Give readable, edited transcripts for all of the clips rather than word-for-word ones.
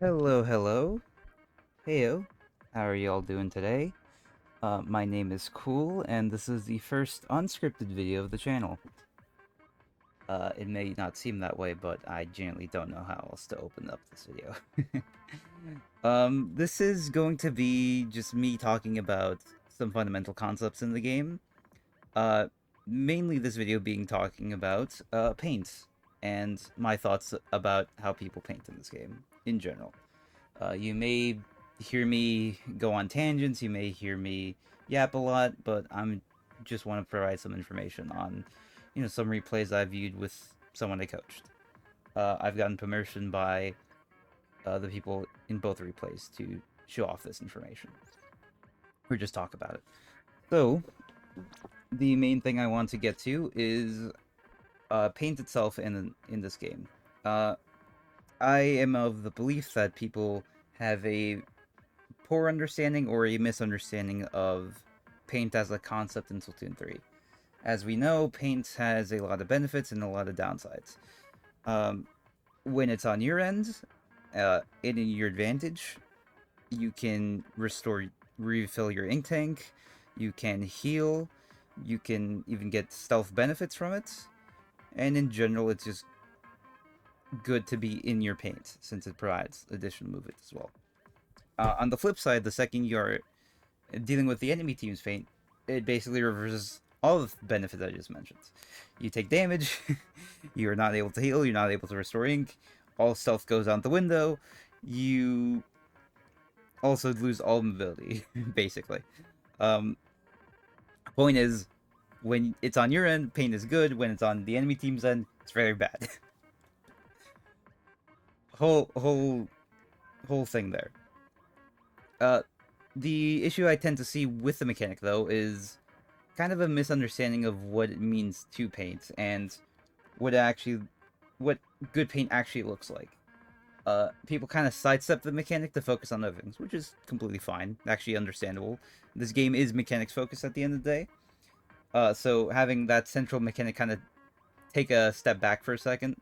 Hello, hello. Heyo. How are y'all doing today? My name is Cool, and this is the first unscripted video of the channel. It may not seem that way, but I genuinely don't know how else to open up this video. This is going to be just me talking about some fundamental concepts in the game. Uh, Mainly this video being talking about, paint, and my thoughts about how people paint in this game, in general. You may hear me go on tangents, you may hear me yap a lot, but I'm just want to provide some information on, some replays I viewed with someone I coached. I've gotten permission by the people in both replays to show off this information or just talk about it. So, the main thing I want to get to is paint itself in this game. Uh, I am of the belief that people have a poor understanding or a misunderstanding of paint as a concept in Splatoon 3. As we know, paint has a lot of benefits and a lot of downsides. Um, when it's on your end, in your advantage, you can refill your ink tank, you can heal, you can even get stealth benefits from it, and in general, it's just good to be in your paint since it provides additional movement as well. On the flip side, the second you're dealing with the enemy team's paint, it basically reverses all the benefits I just mentioned. You take damage, you're not able to heal, you're not able to restore ink, all stealth goes out the window, you also lose all mobility, basically. Um, Point is, when it's on your end, paint is good. When it's on the enemy team's end, it's very bad. whole whole whole thing there. Uh, the issue I tend to see with the mechanic, though, is kind of a misunderstanding of what it means to paint and what good paint actually looks like. People kind of sidestep the mechanic to focus on other things, which is completely fine, actually understandable. This game is mechanics focused at the end of the day, so having that central mechanic kind of take a step back for a second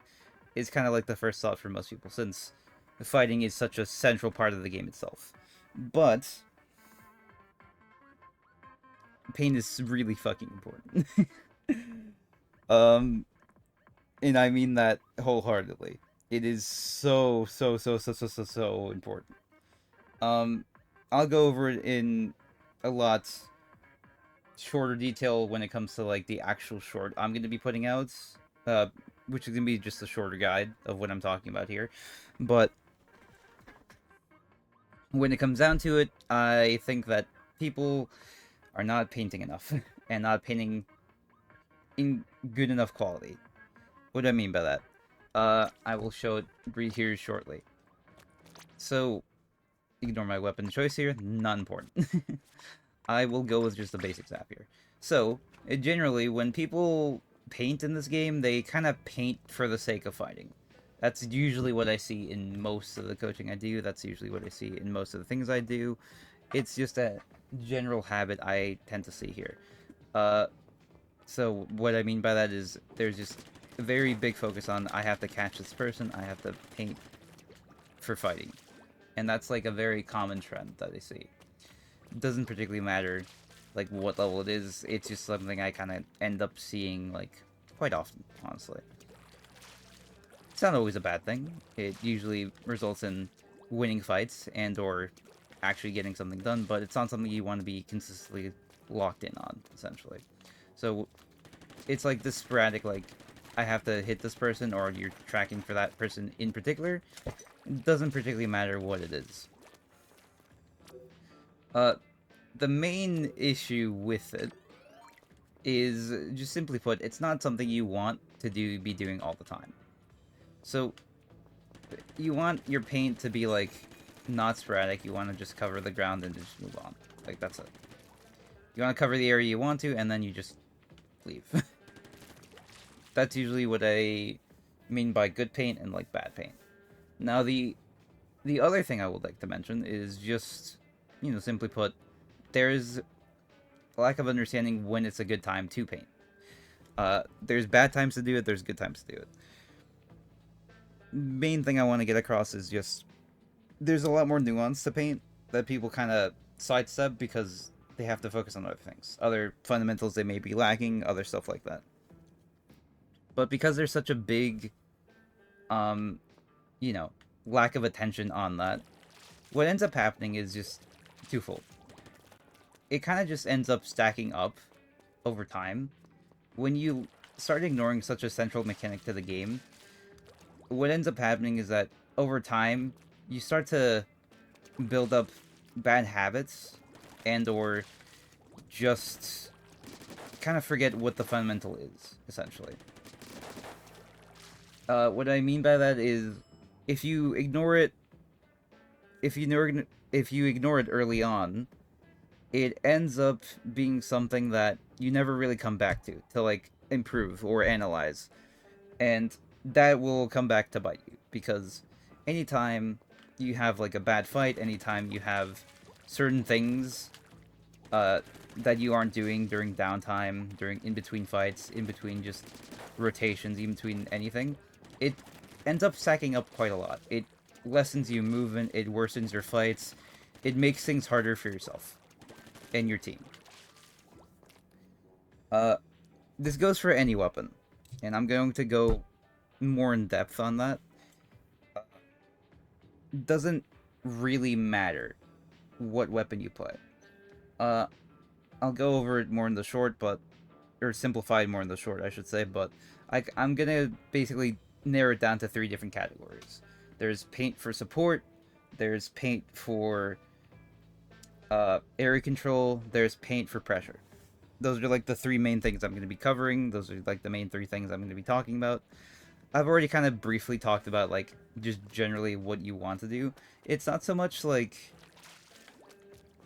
is kind of like the first thought for most people, since the fighting is such a central part of the game itself. But paint is really fucking important. um, and I mean that wholeheartedly. It is so important. Um, I'll go over it in a lot shorter detail when it comes to like the actual short I'm going to be putting out, uh, which is going to be just a shorter guide of what I'm talking about here. But when it comes down to it, I think that people are not painting enough and not painting in good enough quality. What do I mean by that? I will show it here shortly. So, ignore my weapon choice here, not important. I will go with just the basic zap here. So, generally, when people paint in this game, they kind of paint for the sake of fighting. That's usually what I see in most of the coaching I do. That's usually what I see in most of the things I do. It's just a general habit I tend to see here. So what I mean by that is there's just a very big focus on I have to catch this person, I have to paint for fighting. And that's like a very common trend that I see. It doesn't particularly matter like what level it is, it's just something I kind of end up seeing like quite often, honestly. It's not always a bad thing. It usually results in winning fights and or actually getting something done, but it's not something you want to be consistently locked in on, essentially. So it's like this sporadic, like, I have to hit this person, or you're tracking for that person in particular. It doesn't particularly matter what it is. The main issue with it is, just simply put, it's not something you want to be doing all the time. So, you want your paint to be, like, not sporadic. You want to just cover the ground and just move on. Like, that's it. You want to cover the area you want to, and then you just leave. That's usually what I mean by good paint and, like, bad paint. Now, the other thing I would like to mention is just, simply put, there's a lack of understanding when it's a good time to paint. There's bad times to do it, there's good times to do it. Main thing I want to get across is just there's a lot more nuance to paint that people kind of sidestep because they have to focus on other things, other fundamentals they may be lacking, other stuff like that. But because there's such a big, um, you know, lack of attention on that, what ends up happening is just twofold. It kind of just ends up stacking up over time. When you start ignoring such a central mechanic to the game, what ends up happening is that over time, you start to build up bad habits and or just kind of forget what the fundamental is, essentially. What I mean by that is, if you ignore it, if you ignore it early on, it ends up being something that you never really come back to like improve or analyze, and that will come back to bite you because anytime you have like a bad fight, anytime you have certain things uh, that you aren't doing during downtime, during in between fights, in between just rotations, in between anything, it ends up stacking up quite a lot. It lessens your movement, it worsens your fights, it makes things harder for yourself and your team. Uh, this goes for any weapon, and I'm going to go more in depth on that. Doesn't really matter what weapon you play. Uh, I'll go over it more in the short, but or simplified more in the short, I should say. But I'm gonna basically narrow it down to three different categories. There's paint for support. There's paint for area control. There's paint for pressure. Those are like the three main things I'm going to be covering. Those are like the main three things I'm going to be talking about. I've already kind of briefly talked about like just generally what you want to do. It's not so much like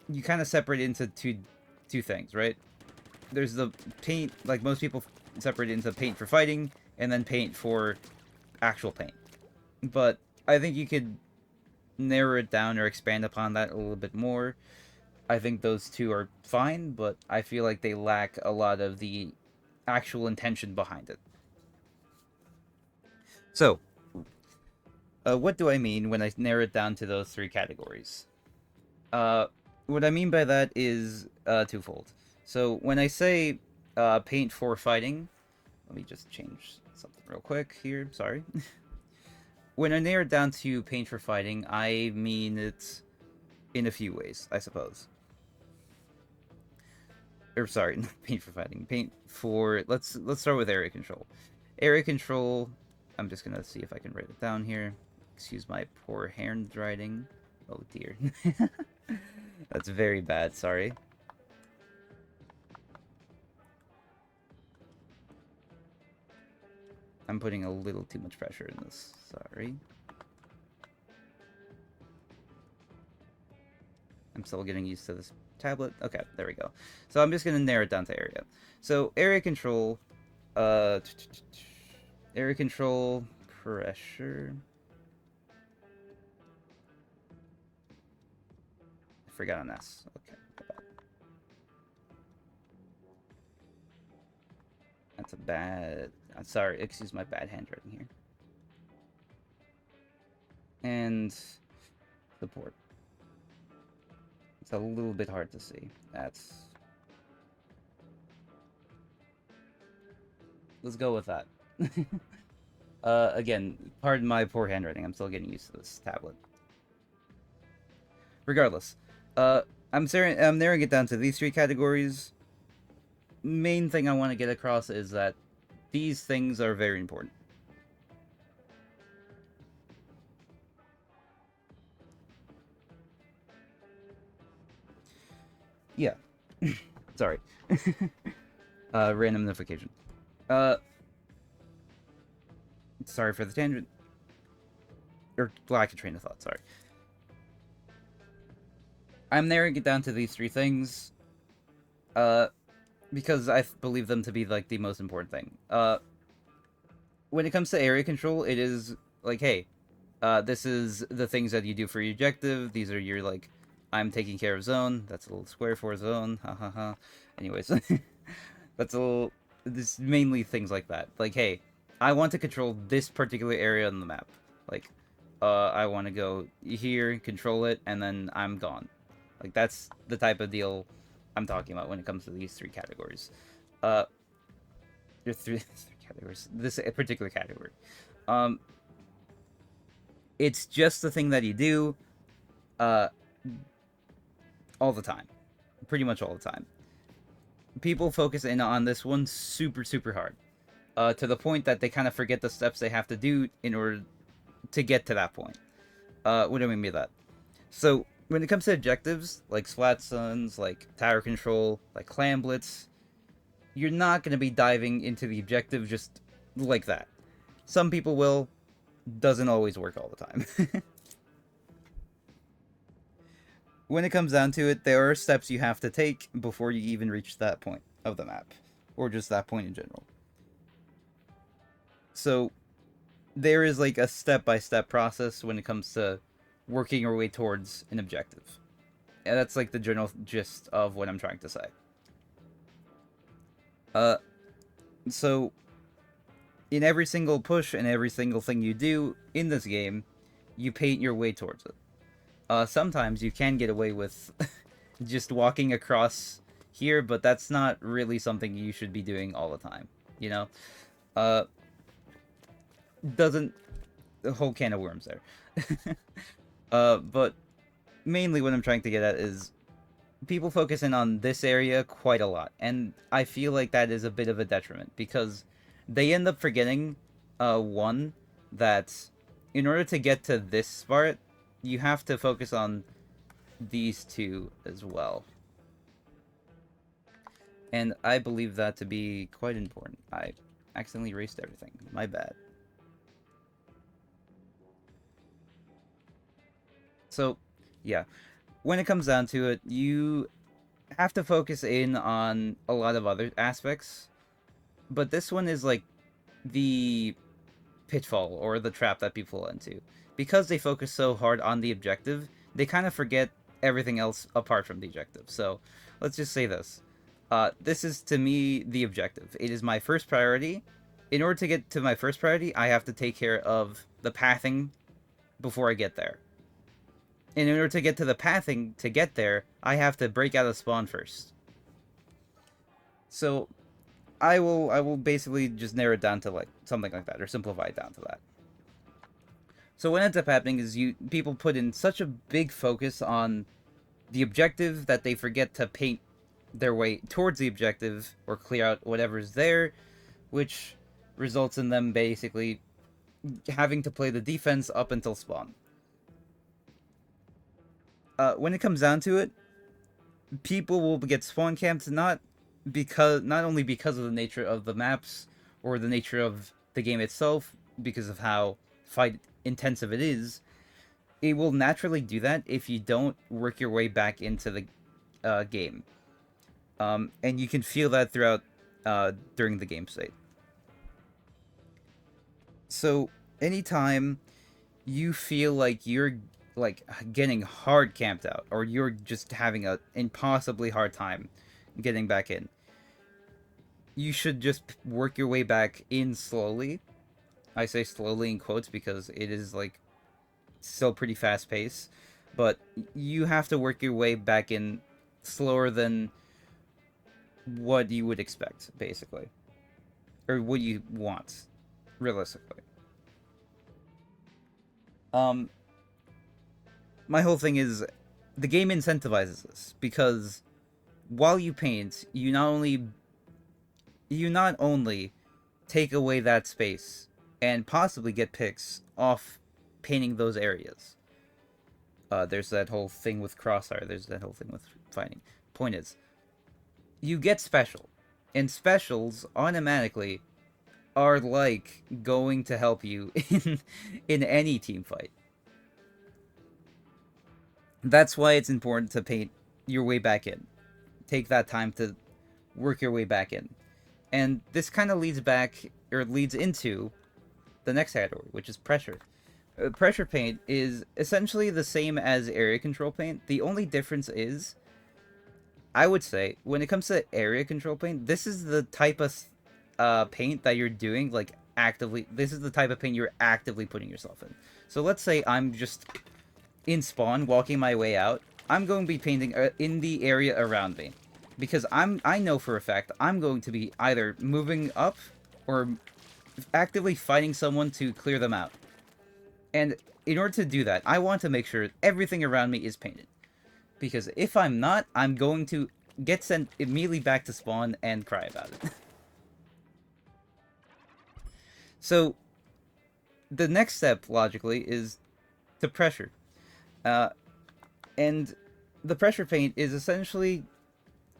you kind of separate into two things, right? There's the paint, like most people separate into paint for fighting and then paint for actual paint. But I think you could narrow it down or expand upon that a little bit more. I think those two are fine, but I feel like they lack a lot of the actual intention behind it. So, what do I mean when I narrow it down to those three categories? What I mean by that is twofold. So, when I say paint for fighting, let me just change something real quick here. Sorry. When I narrow it down to paint for fighting, I mean it in a few ways, I suppose. Or sorry, not paint for fighting. Paint for let's start with area control. Area control. I'm just gonna see if I can write it down here. Excuse my poor handwriting. Oh dear, that's very bad. Sorry. I'm putting a little too much pressure in this. Sorry. I'm still getting used to this tablet. Okay, there we go. So I'm just gonna narrow it down to area. So area control, area control pressure. I forgot an S. Okay. That's a bad. I'm sorry. Excuse my bad handwriting here. And support. It's a little bit hard to see. That's... Let's go with that. Again, pardon my poor handwriting. I'm still getting used to this tablet. Regardless, I'm narrowing it down to these three categories. Main thing I want to get across is that these things are very important. Yeah. Sorry. Random notification. Sorry for the tangent. Or lack of train of thought, sorry. I'm narrowing it down to these three things. Because I believe them to be, like, the most important thing. When it comes to area control, it is, like, hey, this is the things that you do for your objective. These are your, like, I'm taking care of zone. That's a little square for zone. Ha ha ha. Anyways, that's a little... This mainly things like that. Like, hey, I want to control this particular area on the map. Like, I want to go here, control it, and then I'm gone. Like, that's the type of deal I'm talking about when it comes to these three categories. Uh, there are three categories. This particular category. Um, it's just the thing that you do, uh, all the time, pretty much all the time. People focus in on this one super super hard, to the point that they kind of forget the steps they have to do in order to get to that point. What do I mean by that? So when it comes to objectives like Splat Suns, like tower control, like clam blitz, you're not going to be diving into the objective just like that. Some people will. Doesn't always work all the time. When it comes down to it, there are steps you have to take before you even reach that point of the map, or just that point in general. So there is like a step-by-step process when it comes to working your way towards an objective. And that's like the general gist of what I'm trying to say. So in every single push and every single thing you do in this game, you paint your way towards it. Sometimes you can get away with just walking across here, but that's not really something you should be doing all the time, you know? Doesn't... a whole can of worms there. But mainly what I'm trying to get at is people focus in on this area quite a lot, and I feel like that is a bit of a detriment, because they end up forgetting, one, that in order to get to this part, you have to focus on these two as well. And I believe that to be quite important. I accidentally erased everything. My bad. So, yeah. When it comes down to it, you have to focus in on a lot of other aspects. But this one is like the pitfall or the trap that people fall into. Because they focus so hard on the objective, they kind of forget everything else apart from the objective. So, let's just say this. This is, to me, the objective. It is my first priority. In order to get to my first priority, I have to take care of the pathing before I get there. And in order to get to the pathing to get there, I have to break out of spawn first. So, I will basically just narrow it down to like something like that, or simplify it down to that. So what ends up happening is people put in such a big focus on the objective that they forget to paint their way towards the objective or clear out whatever's there, which results in them basically having to play the defense up until spawn. When it comes down to it, people will get spawn camped not only because of the nature of the maps or the nature of the game itself, because of how fight intensive it is. It will naturally do that if you don't work your way back into the game. And you can feel that throughout during the game state. So anytime you feel like you're like getting hard camped out, or you're just having an impossibly hard time getting back in, you should just work your way back in slowly. I say slowly in quotes because it is like still pretty fast paced, but you have to work your way back in slower than what you would expect, basically, or what you want, realistically. My whole thing is the game incentivizes this, because while you paint, you not only take away that space and possibly get picks off painting those areas. There's that whole thing with crossfire. There's that whole thing with fighting. Point is, you get special, and specials automatically are like going to help you in any team fight. That's why it's important to paint your way back in. Take that time to work your way back in. And this kind of leads into the next category, which is pressure. Pressure paint is essentially the same as area control paint. The only difference is, I would say, when it comes to area control paint, this is the type of paint that you're doing like actively, this is the type of pain you're actively putting yourself in. So let's say I'm just in spawn, walking my way out. I'm going to be painting in the area around me, because I know for a fact I'm going to be either moving up or actively fighting someone to clear them out. And in order to do that, I want to make sure everything around me is painted. Because if I'm not, I'm going to get sent immediately back to spawn and cry about it. So, the next step, logically, is to pressure. Uh, and the pressure paint is essentially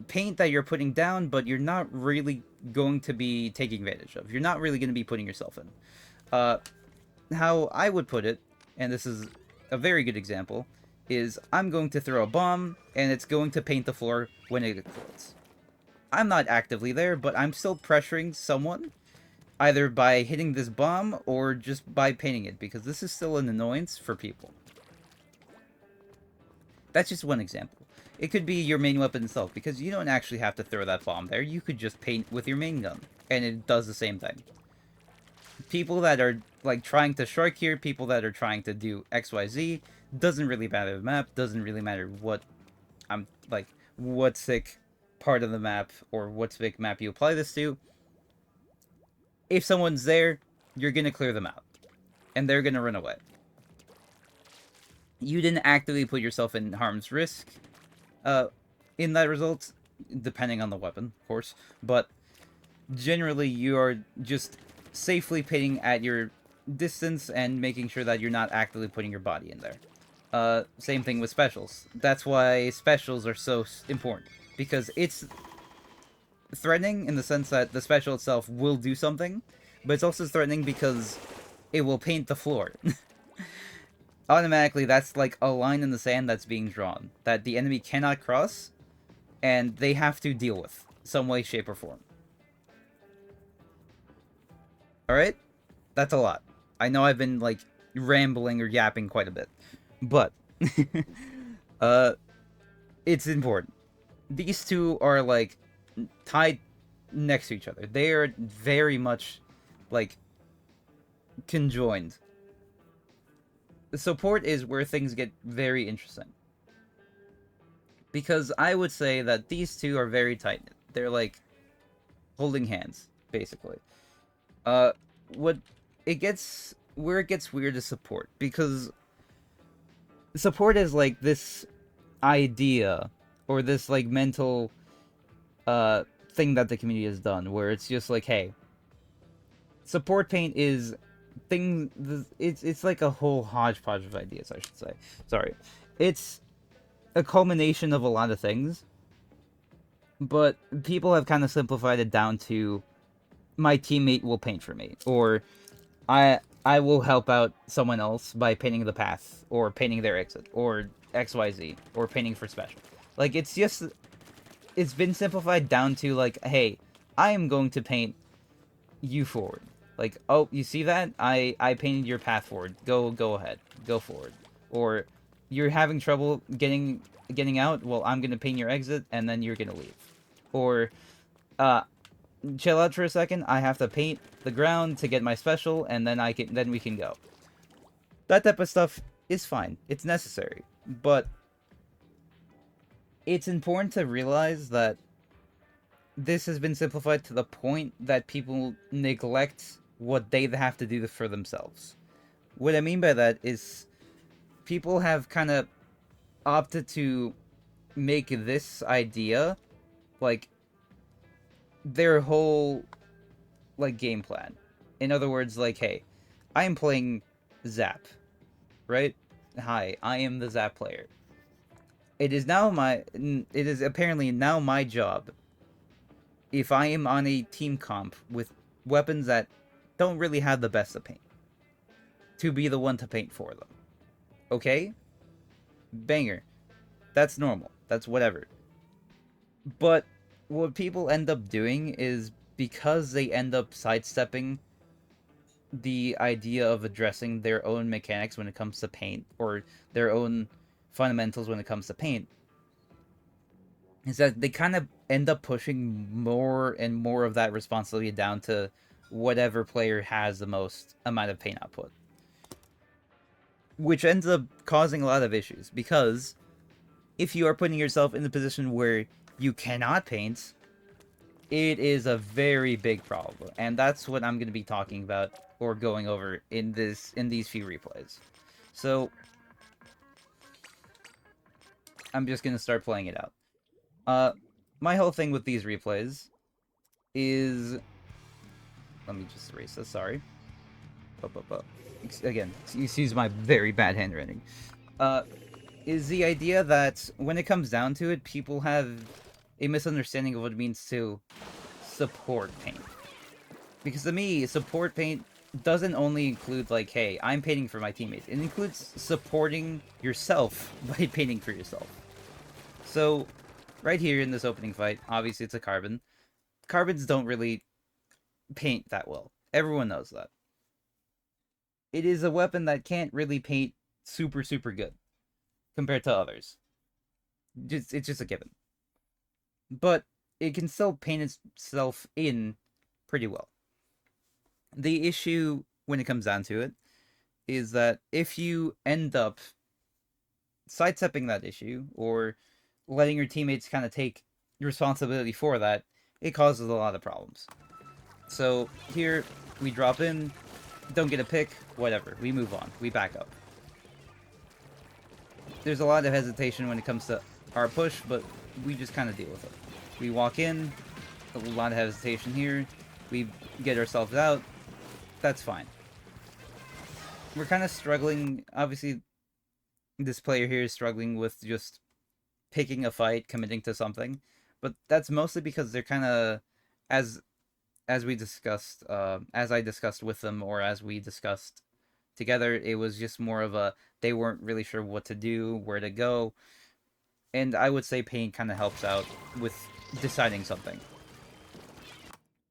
paint that you're putting down, but you're not really going to be taking advantage of. You're not really going to be putting yourself in. How I would put it, and this is a very good example, is I'm going to throw a bomb, and it's going to paint the floor when it explodes. I'm not actively there, but I'm still pressuring someone, either by hitting this bomb or just by painting it, because this is still an annoyance for people. That's just one example. It could be your main weapon itself, because you don't actually have to throw that bomb there. You could just paint with your main gun, and it does the same thing. People that are like trying to strike here, people that are trying to do XYZ, doesn't really matter the map, doesn't really matter what I'm like, what sick part of the map or what sick map you apply this to. If someone's there, you're gonna clear them out, and they're gonna run away. You didn't actively put yourself in harm's risk in that result, depending on the weapon, of course, but generally you are just safely painting at your distance and making sure that you're not actively putting your body in there. Same thing with specials. That's why specials are so important, because it's threatening in the sense that the special itself will do something, but it's also threatening because it will paint the floor. Automatically, that's like a line in the sand that's being drawn, that the enemy cannot cross, and they have to deal with, some way, shape, or form. Alright? That's a lot. I know I've been, like, rambling or yapping quite a bit. But, it's important. These two are, like, tied next to each other. They are very much, like, conjoined. The support is where things get very interesting. Because I would say that these two are very tight. They're, like, holding hands, basically. Where it gets weird is support, because support is like this idea or this like mental thing that the community has done, where it's just like, hey, support paint is it's like a whole hodgepodge of ideas, I should say. Sorry. It's a culmination of a lot of things, but people have kind of simplified it down to my teammate will paint for me, or I will help out someone else by painting the path, or painting their exit, or XYZ, or painting for special. Like, it's been simplified down to, like, hey, I am going to paint you forward. Like, oh, you see that? I painted your path forward. Go ahead. Go forward. Or, you're having trouble getting out? Well, I'm gonna paint your exit, and then you're gonna leave. Or, chill out for a second, I have to paint the ground to get my special, and then we can go. That type of stuff is fine. It's necessary. But it's important to realize that this has been simplified to the point that people neglect what they have to do for themselves. What I mean by that is people have kind of opted to make this idea like their whole like game plan. In other words, like, hey, I am playing Zap, right? Hi, I am the Zap player. It is apparently now my job, if I am on a team comp with weapons that don't really have the best of paint, to be the one to paint for them. Okay? Banger. That's normal. That's whatever. But what people end up doing is, because they end up sidestepping the idea of addressing their own mechanics when it comes to paint, or their own fundamentals when it comes to paint, is that they kind of end up pushing more and more of that responsibility down to whatever player has the most amount of paint output, which ends up causing a lot of issues because if you are putting yourself in the position where you cannot paint, it is a very big problem, and that's what I'm going to be talking about or going over in these few replays. So I'm just going to start playing it out. My whole thing with these replays is, let me just erase this. Sorry. Again, excuse my very bad handwriting. Is the idea that when it comes down to it, people have a misunderstanding of what it means to support paint. Because to me, support paint doesn't only include, like, hey, I'm painting for my teammates. It includes supporting yourself by painting for yourself. So, right here in this opening fight, obviously it's a carbon. Carbons don't really paint that well. Everyone knows that. It is a weapon that can't really paint super, super good compared to others. It's just a given. But it can still paint itself in pretty well. The issue, when it comes down to it, is that if you end up sidestepping that issue or letting your teammates kind of take responsibility for that, it causes a lot of problems. So here, we drop in, don't get a pick, whatever. We move on. We back up. There's a lot of hesitation when it comes to our push, but we just kind of deal with it. We walk in, a lot of hesitation here. We get ourselves out. That's fine. We're kind of struggling. Obviously, this player here is struggling with just picking a fight, committing to something. But that's mostly because they're kind of, as we discussed, as I discussed with them, or as we discussed together, it was just more of a, they weren't really sure what to do, where to go. And I would say paint kind of helps out with deciding something.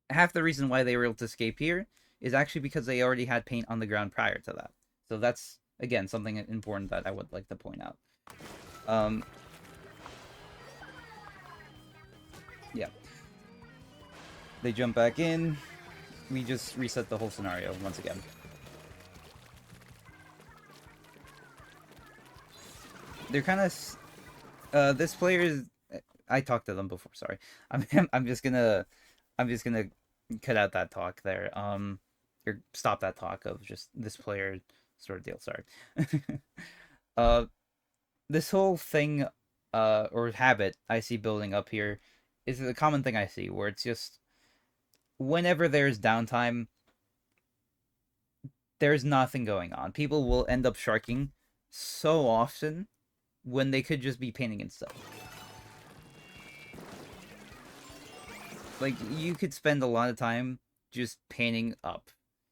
Half the reason why they were able to escape here is actually because they already had paint on the ground prior to that. So that's, again, something important that I would like to point out. Yeah. They jump back in. We just reset the whole scenario once again. They're kind of... this player is... I talked to them before, sorry. I'm just gonna cut out that talk there. Or stop that talk of just this player sort of deal, sorry. This whole thing, or habit I see building up here is a common thing I see, where it's just whenever there's downtime, there's nothing going on. People will end up sharking so often when they could just be painting instead. Like, you could spend a lot of time just painting up.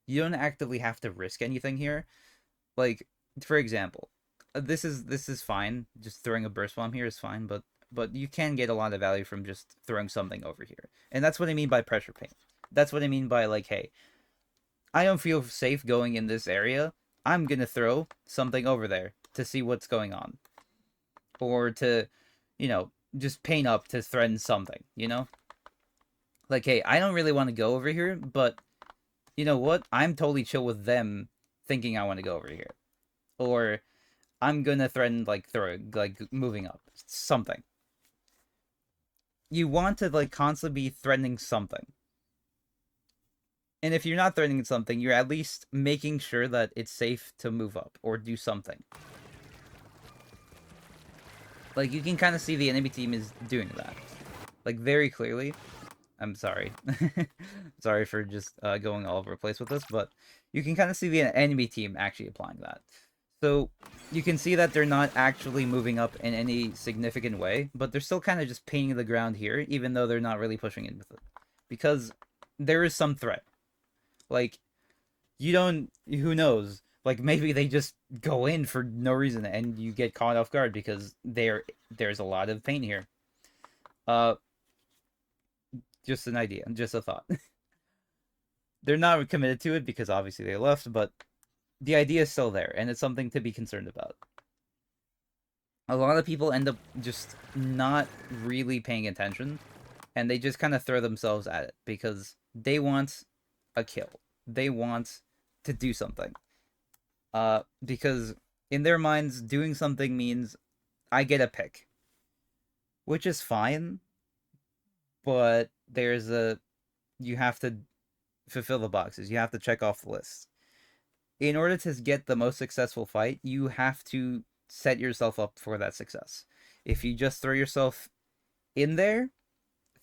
You don't actively have to risk anything here. Like, for example, this is fine. Just throwing a burst bomb here is fine, but you can get a lot of value from just throwing something over here. And that's what I mean by pressure paint. That's what I mean by, like, hey, I don't feel safe going in this area. I'm gonna throw something over there to see what's going on. Or to, just paint up to threaten something, Like, hey, I don't really want to go over here, but you know what? I'm totally chill with them thinking I want to go over here. Or I'm gonna threaten, like, moving up. Something. You want to, like, constantly be threatening something. And if you're not threatening something, you're at least making sure that it's safe to move up or do something. Like, you can kind of see the enemy team is doing that. Like, very clearly. I'm sorry. Sorry for just going all over the place with this, but you can kind of see the enemy team actually applying that. So, you can see that they're not actually moving up in any significant way, but they're still kind of just painting the ground here, even though they're not really pushing in with it. Because there is some threat. Like, who knows? Like, maybe they just go in for no reason and you get caught off guard because there's a lot of paint here. Just an idea, just a thought. They're not committed to it because obviously they left, but the idea is still there, and it's something to be concerned about. A lot of people end up just not really paying attention, and they just kind of throw themselves at it because they want a kill. They want to do something. Because in their minds, doing something means I get a pick, which is fine, but you have to fulfill the boxes. You have to check off the list. In order to get the most successful fight, you have to set yourself up for that success. If you just throw yourself in there,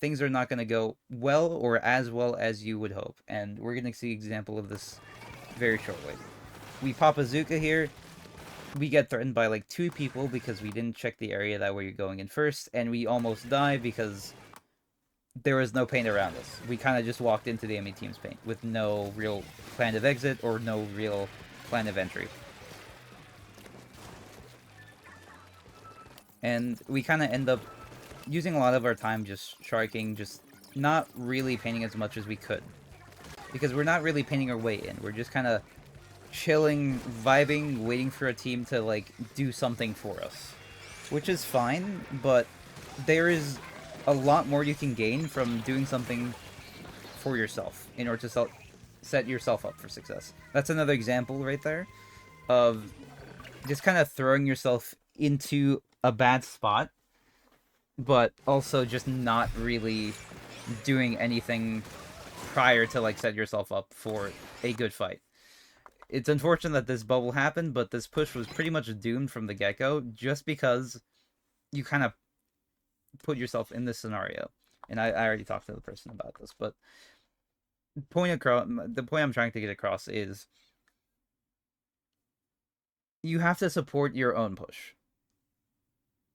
things are not going to go well or as well as you would hope. And we're going to see an example of this very shortly. We pop a Zuka here. We get threatened by like 2 people because we didn't check the area that we're going in first, and we almost die because there was no paint around us. We kind of just walked into the enemy team's paint with no real plan of exit or no real plan of entry. And we kind of end up using a lot of our time just sharking, just not really painting as much as we could. Because we're not really painting our way in. We're just kind of chilling, vibing, waiting for a team to, like, do something for us. Which is fine, but there is a lot more you can gain from doing something for yourself in order to set yourself up for success. That's another example right there of just kind of throwing yourself into a bad spot, but also just not really doing anything prior to, like, set yourself up for a good fight. It's unfortunate that this bubble happened, but this push was pretty much doomed from the get-go just because you kind of put yourself in this scenario. And I already talked to the person about this, but the point I'm trying to get across is you have to support your own push.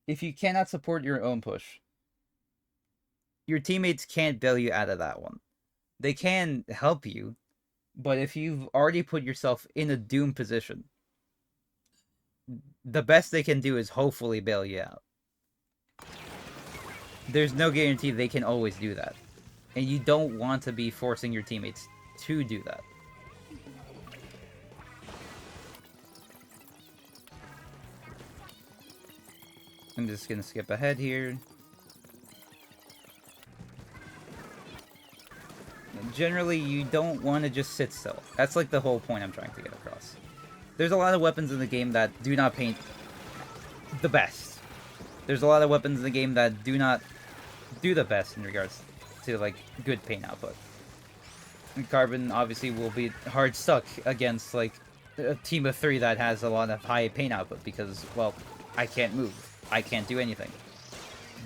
If you cannot support your own push, your teammates can't bail you out of that one. They can help you, but if you've already put yourself in a doomed position, the best they can do is hopefully bail you out. There's no guarantee they can always do that. And you don't want to be forcing your teammates to do that. I'm just gonna skip ahead here. Generally, you don't want to just sit still. That's like the whole point I'm trying to get across. There's a lot of weapons in the game that do not paint the best. There's a lot of weapons in the game that do not do the best in regards to, like, good paint output. And Carbon obviously will be hard stuck against, like, a team of 3 that has a lot of high paint output because, well, I can't move. I can't do anything.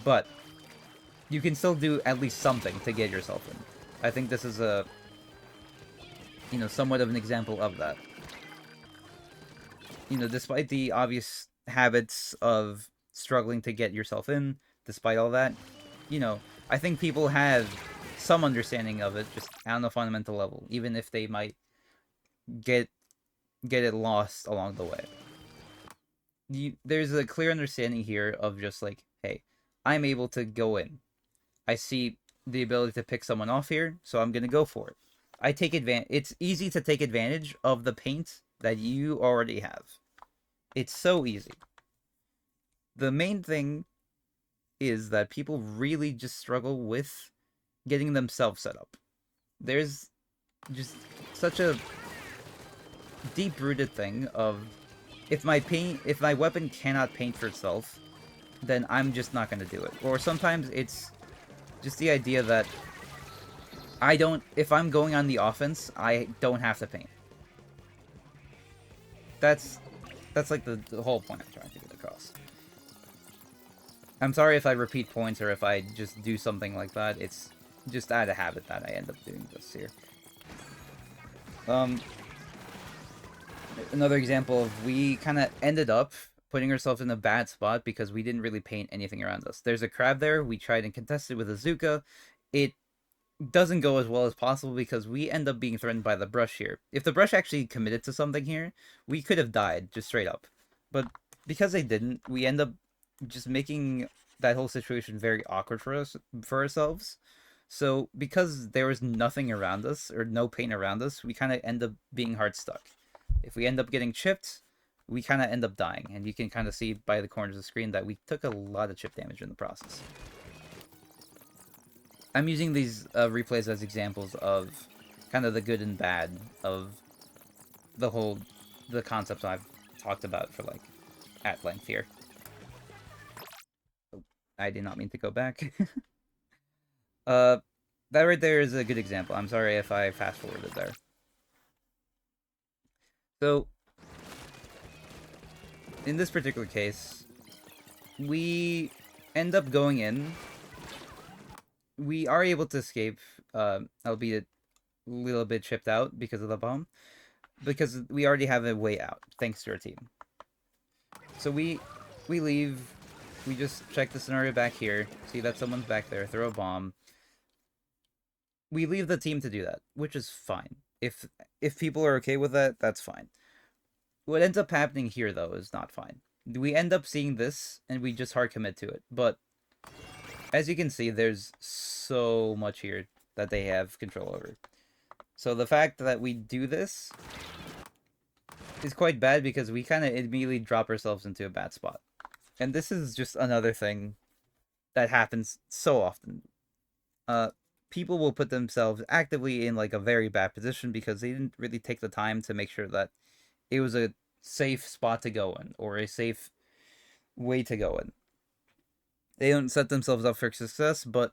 But you can still do at least something to get yourself in. I think this is a, you know, somewhat of an example of that. You know, despite the obvious habits of struggling to get yourself in, despite all that, you know, I think people have some understanding of it, just on a fundamental level, even if they might get it lost along the way. There's a clear understanding here of just like, hey, I'm able to go in. I see the ability to pick someone off here, so I'm gonna go for it. I take advantage. It's easy to take advantage of the paint that you already have. It's so easy. The main thing is that people really just struggle with getting themselves set up. There's just such a deep-rooted thing of if my weapon cannot paint for itself, then I'm just not gonna do it. Or sometimes it's just the idea that if I'm going on the offense, I don't have to paint. That's like the whole point I'm trying to get across. I'm sorry if I repeat points or if I just do something like that. It's just out of habit that I end up doing this here. Another example of we kind of ended up putting ourselves in a bad spot because we didn't really paint anything around us. There's a crab there. We tried and contested with a Zuka. It doesn't go as well as possible because we end up being threatened by the brush here. If the brush actually committed to something here, we could have died, just straight up. But because they didn't, we end up just making that whole situation very awkward for ourselves. So because there was nothing around us, or no paint around us, we kind of end up being hard stuck. If we end up getting chipped, we kind of end up dying. And you can kind of see by the corners of the screen that we took a lot of chip damage in the process. I'm using these replays as examples of kind of the good and bad of the concepts I've talked about for like at length here. Oh, I did not mean to go back. uh, that right there is a good example. I'm sorry if I fast forwarded there. So, in this particular case, we end up going in. We are able to escape, albeit a little bit chipped out because of the bomb, because we already have a way out, thanks to our team. So we leave, we just check the scenario back here, see that someone's back there, throw a bomb. We leave the team to do that, which is fine. If people are okay with that, that's fine. What ends up happening here, though, is not fine. We end up seeing this, and we just hard commit to it. But, as you can see, there's so much here that they have control over. So the fact that we do this is quite bad because we kind of immediately drop ourselves into a bad spot. And this is just another thing that happens so often. People will put themselves actively in like a very bad position because they didn't really take the time to make sure that it was a safe spot to go in or a safe way to go in. They don't set themselves up for success, but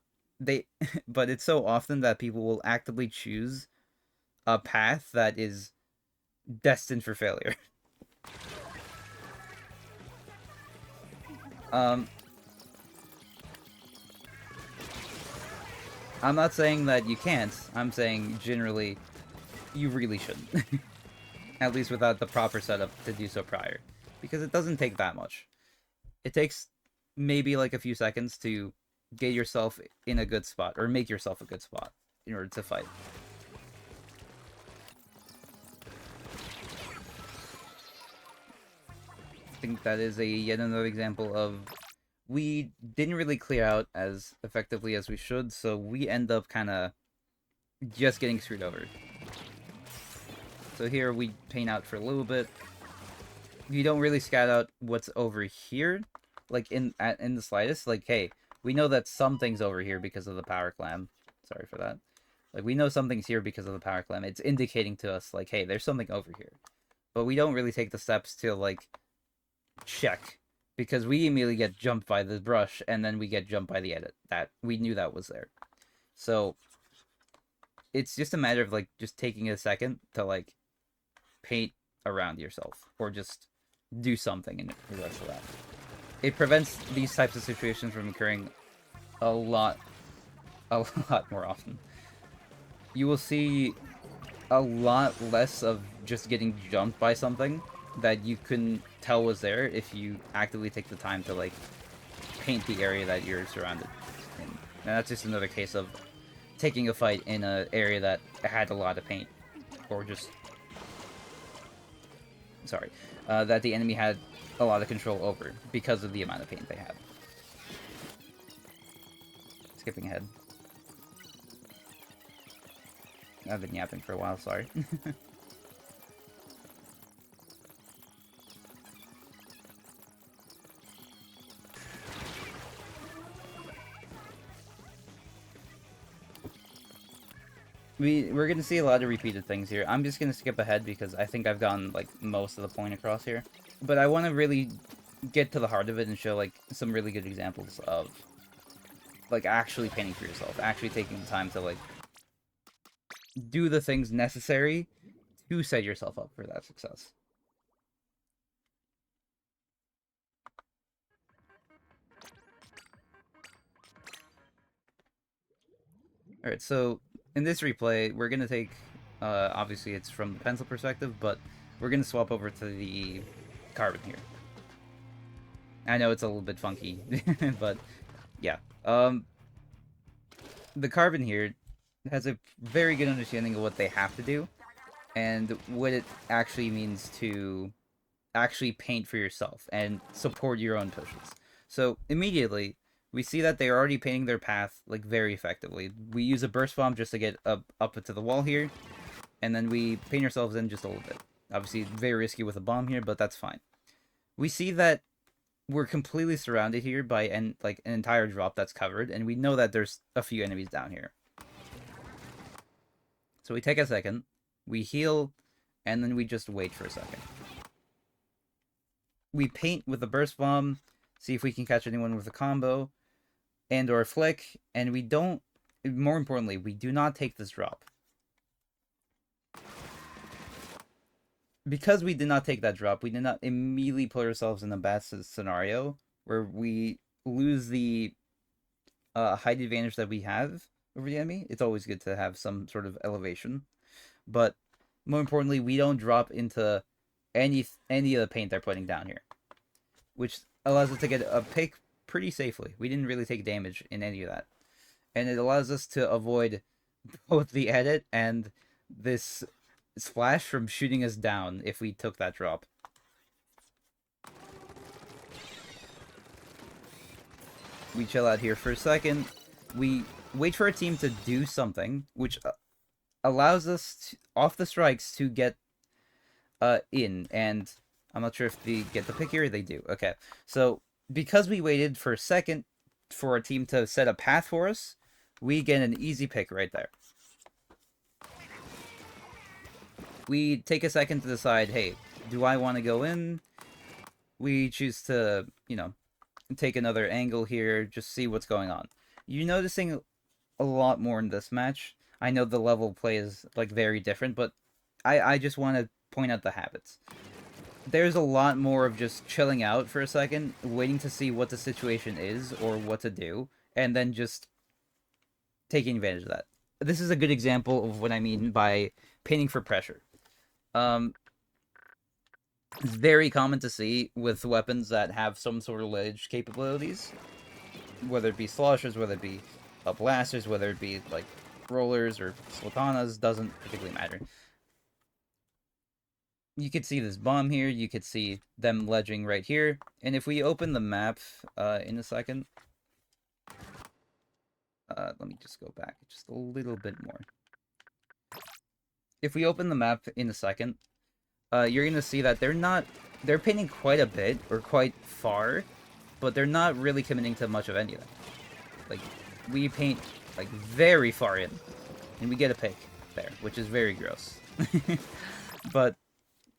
but it's so often that people will actively choose a path that is destined for failure. I'm not saying that you can't. I'm saying generally you really shouldn't. At least without the proper setup to do so prior. Because it doesn't take that much. It takes maybe like a few seconds to get yourself in a good spot, or make yourself a good spot in order to fight. I think that is yet another example of we didn't really clear out as effectively as we should, so we end up kind of just getting screwed over. So here we paint out for a little bit. You don't really scout out what's over here, like in the slightest. Like, hey, we know that something's over here because of the power clam. Sorry for that. Like, we know something's here because of the power clam. It's indicating to us, like, hey, there's something over here. But we don't really take the steps to, like, check. Because we immediately get jumped by the brush, and then we get jumped by the edit. That we knew that was there. So it's just a matter of like just taking a second to like paint around yourself, or just do something in regards to that. It prevents these types of situations from occurring a lot more often. You will see a lot less of just getting jumped by something that you couldn't tell was there if you actively take the time to like paint the area that you're surrounded in. And that's just another case of taking a fight in an area that had a lot of paint, or just that the enemy had a lot of control over because of the amount of paint they had. Skipping ahead. I've been yapping for a while, sorry. We're gonna see a lot of repeated things here. I'm just gonna skip ahead because I think I've gotten like most of the point across here. But I want to really get to the heart of it and show like some really good examples of like actually painting for yourself, actually taking the time to like do the things necessary to set yourself up for that success. Alright, so in this replay, we're going to take, obviously it's from the pencil perspective, but we're going to swap over to the carbon here. I know it's a little bit funky, but yeah. The carbon here has a very good understanding of what they have to do, and what it actually means to actually paint for yourself and support your own pushes. So immediately, we see that they're already painting their path like very effectively. We use a burst bomb just to get up to the wall here, and then we paint ourselves in just a little bit. Obviously, very risky with a bomb here, but that's fine. We see that we're completely surrounded here by an entire drop that's covered, and we know that there's a few enemies down here. So we take a second, we heal, and then we just wait for a second. We paint with a burst bomb, see if we can catch anyone with a combo, and or flick, and we don't, more importantly, we do not take this drop. Because we did not take that drop, we did not immediately put ourselves in a bad scenario where we lose the height advantage that we have over the enemy. It's always good to have some sort of elevation, but more importantly, we don't drop into any of the paint they're putting down here, which allows us to get a pick pretty safely. We didn't really take damage in any of that, and it allows us to avoid both the edit and this splash from shooting us down if we took that drop. We chill out here for a second. We wait for our team to do something, which allows us to, off the strikes to get in. And I'm not sure if they get the pick here. They do. Okay. So because we waited for a second for our team to set a path for us, we get an easy pick right there. We take a second to decide, hey, do I want to go in? We choose to, you know, take another angle here, just see what's going on. You're noticing a lot more in this match. I know the level of play is, like, very different, but I just want to point out the habits. There's a lot more of just chilling out for a second, waiting to see what the situation is or what to do, and then just taking advantage of that. This is a good example of what I mean by painting for pressure. It's very common to see with weapons that have some sort of ledge capabilities, whether it be sloshers, whether it be blasters, whether it be like rollers or sultanas, doesn't particularly matter. You could see this bomb here, you could see them ledging right here, and if we open the map in a second, let me just go back just a little bit more. If we open the map in a second, you're gonna see that they're painting quite a bit, or quite far, but they're not really committing to much of anything. Like, we paint, like, very far in, and we get a pick there, which is very gross. But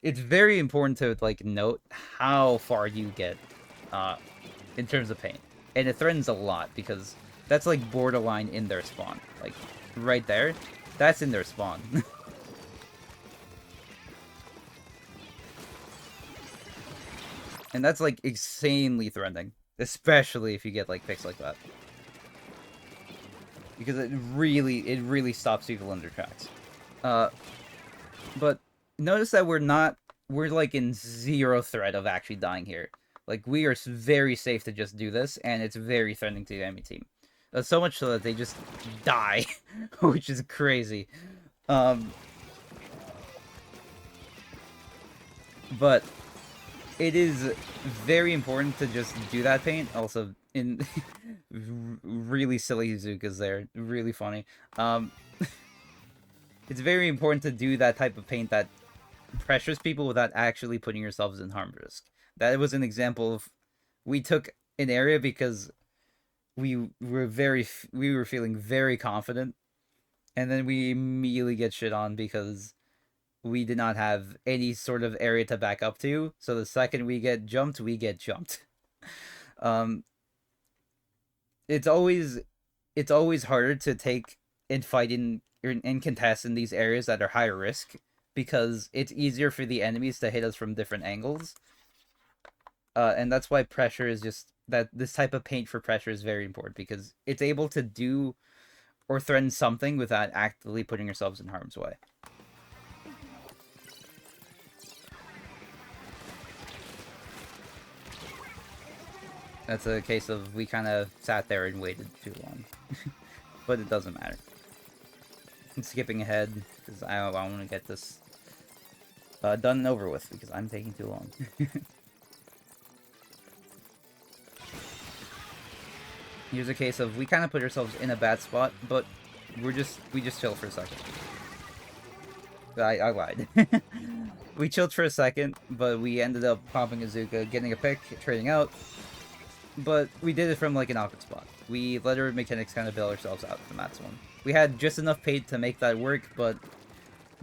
it's very important to, like, note how far you get, in terms of paint. And it threatens a lot, because that's, like, borderline in their spawn. Like, right there, that's in their spawn. And that's, like, insanely threatening. Especially if you get, like, picks like that. Because it really stops people in their tracks. But notice that we're, like, in zero threat of actually dying here. Like, we are very safe to just do this, and it's very threatening to the enemy team. So much so that they just die, which is crazy. But it is very important to just do that paint. Also, in really silly Zukas there, really funny. It's very important to do that type of paint that pressures people without actually putting yourselves in harm risk. That was an example of, we took an area because we were feeling very confident, and then we immediately get shit on because we did not have any sort of area to back up to, so the second we get jumped, we get jumped. It's always harder to take and fight in and contest in these areas that are high risk, because it's easier for the enemies to hit us from different angles. And that's why pressure is just, that this type of paint for pressure is very important, because it's able to do or threaten something without actively putting yourselves in harm's way. That's a case of we kind of sat there and waited too long. But it doesn't matter. I'm skipping ahead, because I want to get this done and over with, because I'm taking too long. Here's a case of we kind of put ourselves in a bad spot, but we just chill for a second. I lied. We chilled for a second, but we ended up popping a Zuka, getting a pick, trading out. But we did it from, like, an awkward spot. We let our mechanics kind of bail ourselves out from that one. We had just enough paint to make that work, but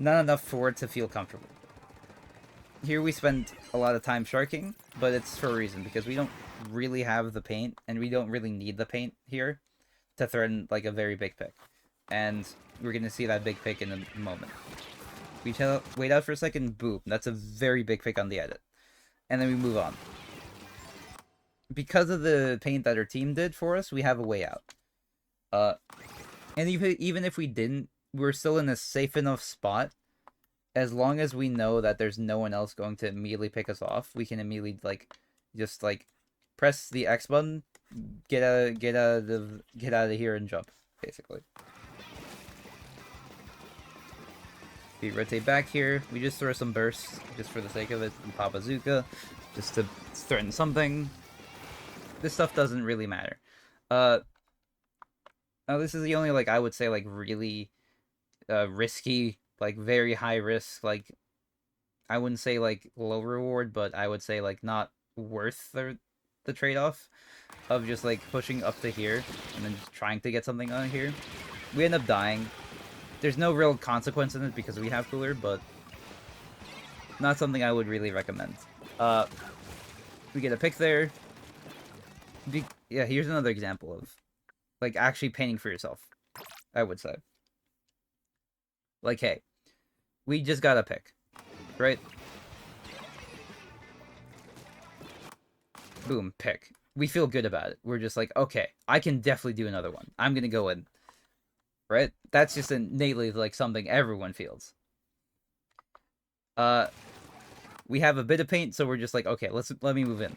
not enough for it to feel comfortable. Here we spend a lot of time sharking, but it's for a reason, because we don't really have the paint, and we don't really need the paint here to threaten like a very big pick. And we're gonna see that big pick in a moment. We wait out for a second, boom. That's a very big pick on the edit. And then we move on. Because of the paint that our team did for us, we have a way out. And even if we didn't, we're still in a safe enough spot. As long as we know that there's no one else going to immediately pick us off, we can immediately just press the X button, get out of here and jump, basically. We rotate back here. We just throw some bursts just for the sake of it. And pop bazooka, just to threaten something. This stuff doesn't really matter. Now this is the only I would say really risky, very high risk, I wouldn't say low reward, but I would say not worth the trade-off of just pushing up to here and then just trying to get something on here. We end up dying. There's no real consequence in it because we have cooler, but not something I would really recommend. We get a pick there. Yeah, here's another example of actually painting for yourself, I would say. Hey, we just got a pick, right? Boom, pick. We feel good about it. We're just okay, I can definitely do another one. I'm gonna go in. Right? That's just innately something everyone feels. We have a bit of paint, so we're just okay, let me move in.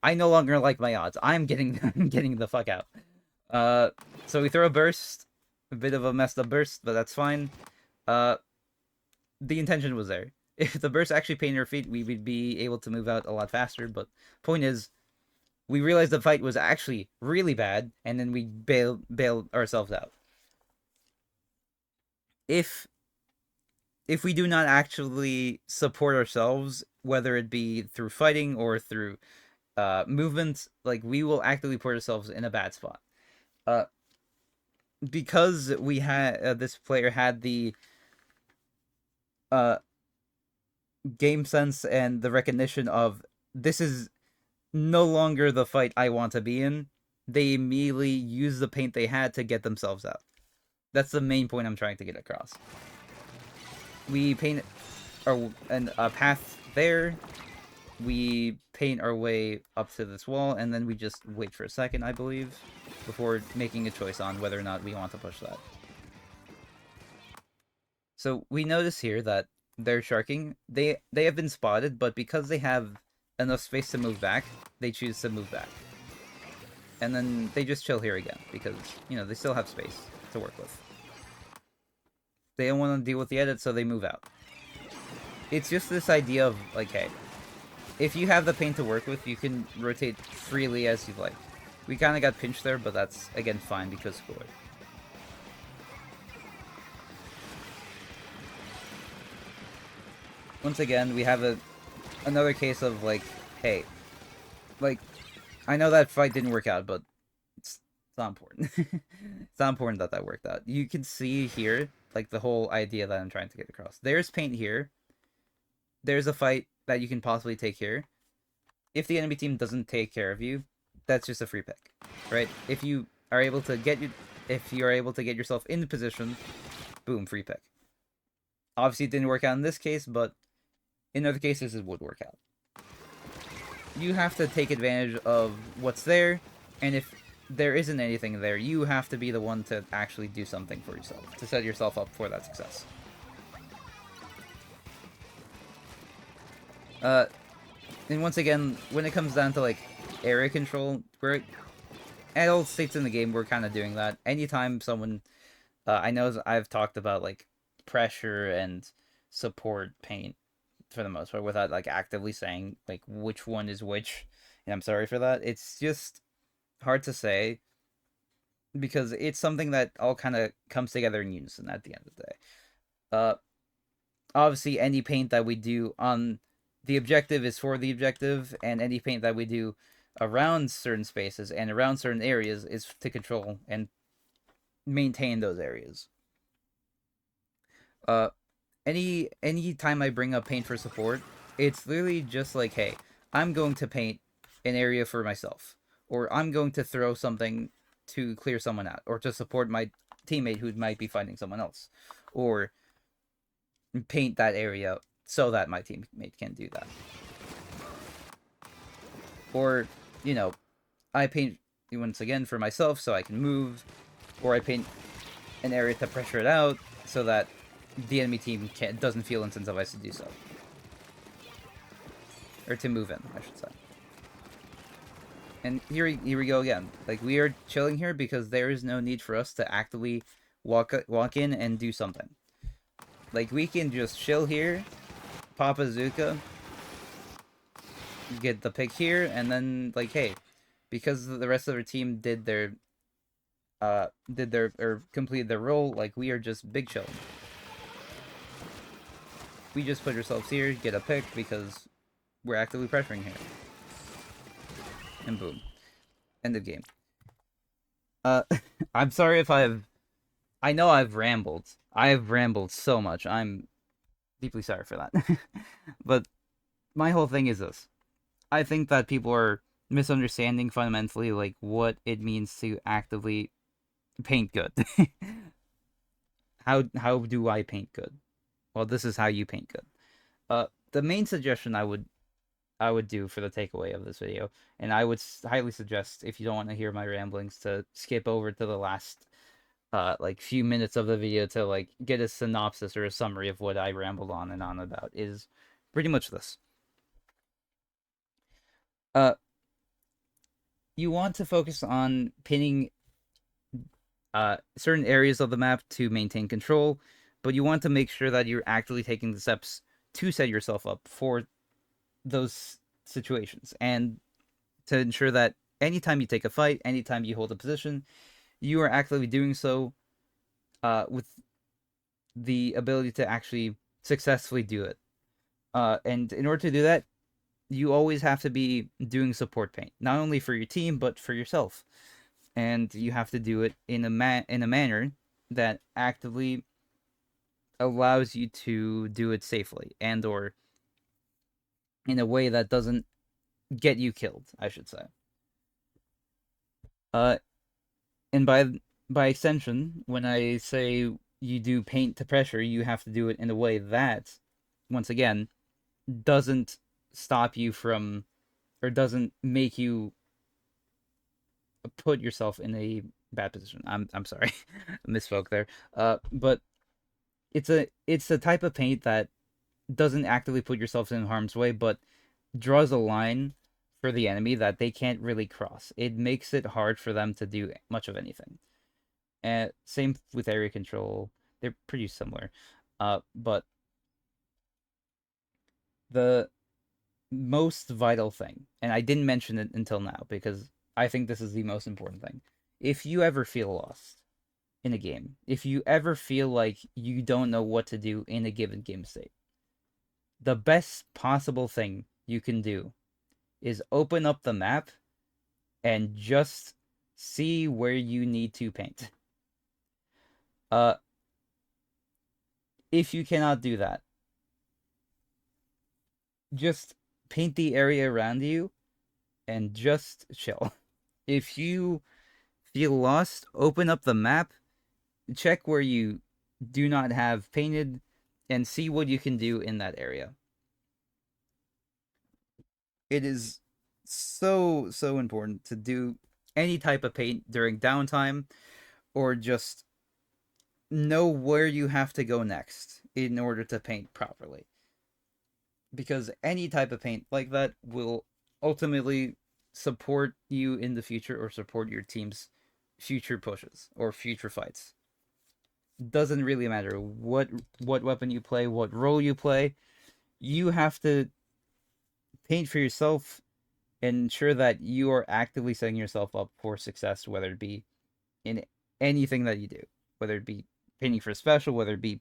I no longer like my odds. I'm getting the fuck out. So we throw a burst, a bit of a messed up burst, but that's fine. The intention was there. If the burst actually painted our feet, we would be able to move out a lot faster, but point is, we realized the fight was actually really bad, and then we bailed ourselves out. If we do not actually support ourselves, whether it be through fighting or through movement, we will actively put ourselves in a bad spot. Because we had this player had the game sense and the recognition of this is no longer the fight I want to be in, they immediately use the paint they had to get themselves out. That's the main point I'm trying to get across. We paint a path there. We paint our way up to this wall, and then we just wait for a second, I believe, before making a choice on whether or not we want to push that. So we notice here that they're sharking. They have been spotted, but because they have enough space to move back, they choose to move back. And then they just chill here again, because, they still have space to work with. They don't want to deal with the edit, so they move out. It's just this idea of, hey, if you have the paint to work with, you can rotate freely as you like. We kind of got pinched there, but that's, again, fine because cooler. Once again, we have another case of, hey, I know that fight didn't work out, but it's not important. It's not important that worked out. You can see here, the whole idea that I'm trying to get across. There's paint here. There's a fight that you can possibly take here. If the enemy team doesn't take care of you, that's just a free pick, right? If you are able to get yourself in position, boom, free pick. Obviously, it didn't work out in this case, but in other cases, it would work out. You have to take advantage of what's there, and if there isn't anything there, you have to be the one to actually do something for yourself, to set yourself up for that success. And once again, when it comes down to, area control, at all states in the game, we're kind of doing that. Anytime someone, I know I've talked about, pressure and support paint, for the most part, without, actively saying, which one is which, and I'm sorry for that. It's just hard to say, because it's something that all kind of comes together in unison at the end of the day. Obviously, any paint that we do on the objective is for the objective, and any paint that we do around certain spaces and around certain areas is to control and maintain those areas. any time I bring up paint for support, it's literally just like, hey, I'm going to paint an area for myself, or I'm going to throw something to clear someone out, or to support my teammate who might be fighting someone else, or paint that area so that my teammate can do that. Or, you know, I paint once again for myself so I can move, or I paint an area to pressure it out so that the enemy team doesn't feel incentivized to do so. Or to move in, I should say. And here we go again. Like, we are chilling here because there is no need for us to actively walk in and do something. Like, we can just chill here, pop a Zuka, get the pick here, and then, like, hey, because the rest of our team or completed their role, like, we are just big chilling. We just put ourselves here, get a pick, because we're actively pressuring here. And boom. End of game. I'm sorry if I know I've rambled. I have rambled so much. I'm deeply sorry for that. But my whole thing is this. I think that people are misunderstanding fundamentally like what it means to actively paint good. How do I paint good? Well, this is how you paint good. The main suggestion I would do for the takeaway of this video, and I would highly suggest, if you don't want to hear my ramblings, to skip over to the last like few minutes of the video to like get a synopsis or a summary of what I rambled on and on about, is pretty much this. Uh, you want to focus on pinning certain areas of the map to maintain control, but you want to make sure that you're actually taking the steps to set yourself up for those situations, and to ensure that anytime you take a fight, anytime you hold a position, you are actively doing so with the ability to actually successfully do it. And in order to do that, you always have to be doing support paint, not only for your team but for yourself. And you have to do it in a manner that actively allows you to do it safely, and or in a way that doesn't get you killed, I should say. Uh, and by extension, when I say you do paint to pressure, you have to do it in a way that, once again, doesn't stop you from, or doesn't make you put yourself in a bad position. I'm sorry, I misspoke there. But it's a type of paint that doesn't actively put yourself in harm's way, but draws a line for the enemy that they can't really cross. It makes it hard for them to do much of anything. And same with area control. They're pretty similar. But the most vital thing, and I didn't mention it until now because I think this is the most important thing. If you ever feel lost in a game, if you ever feel like you don't know what to do in a given game state, the best possible thing you can do is open up the map and just see where you need to paint. Uh, if you cannot do that, just paint the area around you and just chill. If you feel lost, open up the map, check where you do not have painted, and see what you can do in that area. It is so important to do any type of paint during downtime, or just know where you have to go next in order to paint properly. Because any type of paint like that will ultimately support you in the future, or support your team's future pushes or future fights. Doesn't really matter what weapon you play, what role you play. You have to paint for yourself and ensure that you are actively setting yourself up for success, whether it be in anything that you do, whether it be painting for special, whether it be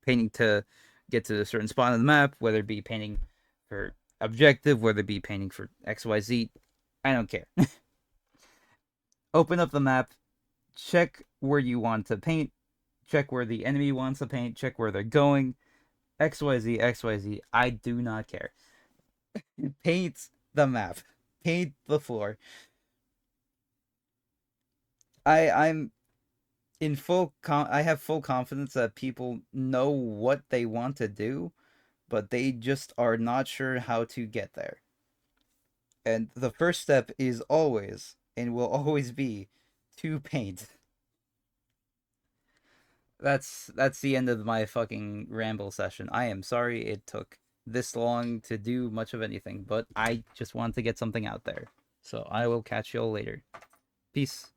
painting to get to a certain spot on the map, whether it be painting for objective, whether it be painting for XYZ. I don't care. Open up the map, check where you want to paint, check where the enemy wants to paint, check where they're going, XYZ, XYZ. I do not care. Paint the map. Paint the floor. I'm in I have full confidence that people know what they want to do, but they just are not sure how to get there. And the first step is always and will always be to paint. That's the end of my fucking ramble session. I am sorry it took this long to do much of anything, but I just wanted to get something out there. So I will catch y'all later. Peace.